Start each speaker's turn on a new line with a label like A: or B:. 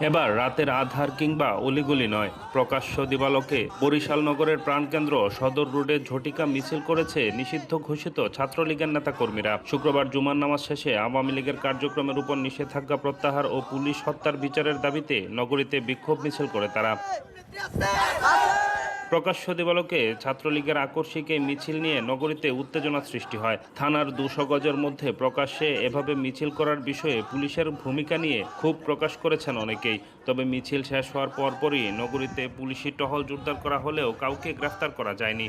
A: এবার রাতের আধার কিংবা অলিগলি নয়, প্রকাশ্য দিবালোকে বরিশাল নগরের প্রাণকেন্দ্র সদর রোডে ঝটিকা মিছিল করেছে নিষিদ্ধ ঘোষিত ছাত্রলীগের নেতাকর্মীরা। শুক্রবার জুমার নামাজ শেষে আওয়ামী লীগের কার্যক্রমের উপর নিষেধাজ্ঞা প্রত্যাহার ও পুলিশ হত্যার বিচারের দাবিতে নগরীতে বিক্ষোভ মিছিল করে তারা। প্রকাশ্য দিবালোকে ছাত্রলীগের আকস্মিক এই মিছিল নিয়ে নগরীতে উত্তেজনা সৃষ্টি হয়। থানার 200 গজের মধ্যে প্রকাশ্যে এভাবে মিছিল করার বিষয়ে পুলিশের ভূমিকা নিয়ে ক্ষোভ প্রকাশ করেছেন অনেকেই। তবে মিছিল শেষ হওয়ার পরপরই নগরীতে পুলিশি টহল জোরদার করা হলেও কাউকে গ্রেফতার করা যায়নি।